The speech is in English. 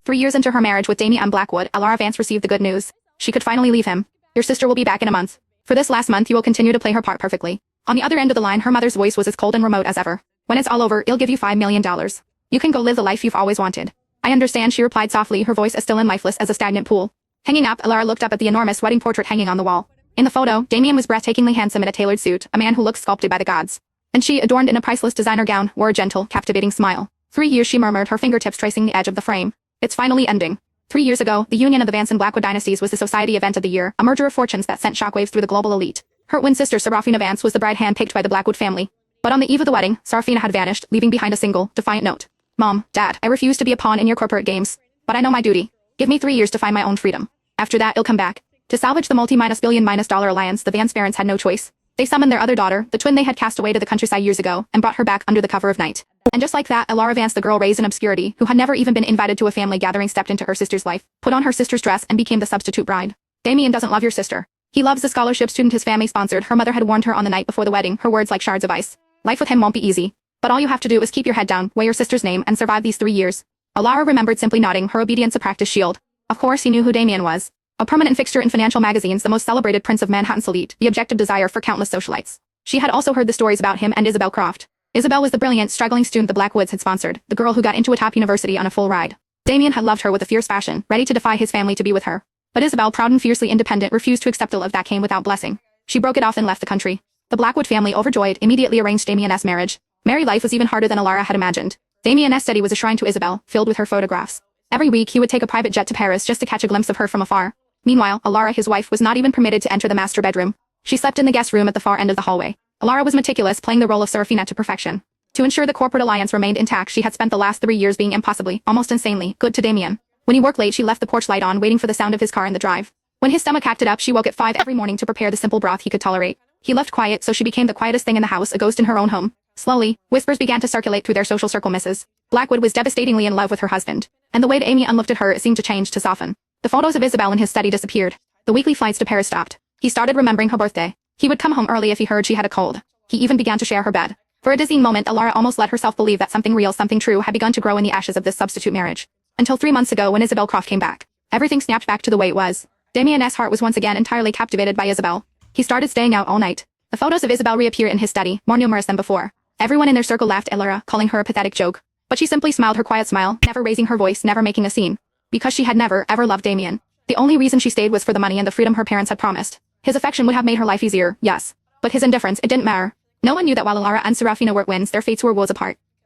3 years into her marriage with Damien Blackwood, Alara Vance received the good news. She could finally leave him. Your sister will be back in a month. For this last month you will continue to play her part perfectly. On the other end of the line, her mother's voice was as cold and remote as ever. When it's all over, I'll give you $5 million. You can go live the life you've always wanted. I understand, she replied softly, her voice as still and lifeless as a stagnant pool. Hanging up, Alara looked up at the enormous wedding portrait hanging on the wall. In the photo, Damien was breathtakingly handsome in a tailored suit, a man who looked sculpted by the gods. And she, adorned in a priceless designer gown, wore a gentle, captivating smile. 3 years, she murmured, her fingertips tracing the edge of the frame. It's finally ending. 3 years ago, the union of the Vance and Blackwood dynasties was the society event of the year, a merger of fortunes that sent shockwaves through the global elite. Her twin sister Serafina Vance was the bride handpicked by the Blackwood family. But on the eve of the wedding, Serafina had vanished, leaving behind a single, defiant note. Mom, Dad, I refuse to be a pawn in your corporate games. But I know my duty. Give me 3 years to find my own freedom. After that, I'll come back. To salvage the multi-billion-dollar alliance, the Vance parents had no choice. They summoned their other daughter, the twin they had cast away to the countryside years ago, and brought her back under the cover of night. And just like that, Alara Vance, the girl raised in obscurity, who had never even been invited to a family gathering, stepped into her sister's life, put on her sister's dress, and became the substitute bride. Damien doesn't love your sister. He loves the scholarship student his family sponsored. Her mother had warned her on the night before the wedding, her words like shards of ice. Life with him won't be easy. But all you have to do is keep your head down, wear your sister's name, and survive these 3 years. Alara remembered simply nodding, her obedience a practice shield. Of course he knew who Damien was. A permanent fixture in financial magazines, the most celebrated prince of Manhattan's elite, the objective desire for countless socialites. She had also heard the stories about him and Isabel Croft. Isabel was the brilliant, struggling student the Blackwoods had sponsored, the girl who got into a top university on a full ride. Damien had loved her with a fierce passion, ready to defy his family to be with her. But Isabel, proud and fiercely independent, refused to accept the love that came without blessing. She broke it off and left the country. The Blackwood family, overjoyed, immediately arranged Damien's marriage. Married life was even harder than Alara had imagined. Damien's study was a shrine to Isabel, filled with her photographs. Every week he would take a private jet to Paris just to catch a glimpse of her from afar. Meanwhile, Alara, his wife, was not even permitted to enter the master bedroom. She slept in the guest room at the far end of the hallway. Alara was meticulous, playing the role of Serafina to perfection. To ensure the corporate alliance remained intact, she had spent the last 3 years being impossibly, almost insanely, good to Damien. When he worked late, she left the porch light on, waiting for the sound of his car in the drive. When his stomach acted up, she woke at 5 every morning to prepare the simple broth he could tolerate. He loved quiet, so she became the quietest thing in the house, a ghost in her own home. Slowly, whispers began to circulate through their social circle. Mrs. Blackwood was devastatingly in love with her husband. And the way Damien looked at her, it seemed to change, to soften. The photos of Isabel in his study disappeared. The weekly flights to Paris stopped. He started remembering her birthday. He would come home early if he heard she had a cold. He even began to share her bed. For a dizzying moment, Alara almost let herself believe that something real, something true, had begun to grow in the ashes of this substitute marriage. Until 3 months ago, when Isabel Croft came back. Everything snapped back to the way it was. Damien's heart was once again entirely captivated by Isabel. He started staying out all night. The photos of Isabel reappeared in his study, more numerous than before. Everyone in their circle laughed at Alara, calling her a pathetic joke. But she simply smiled her quiet smile, never raising her voice, never making a scene. Because she had never, ever loved Damien. The only reason she stayed was for the money and the freedom her parents had promised. His affection would have made her life easier, yes. But his indifference, it didn't matter. No one knew that while Alara and Serafina were twins, their fates were worlds apart.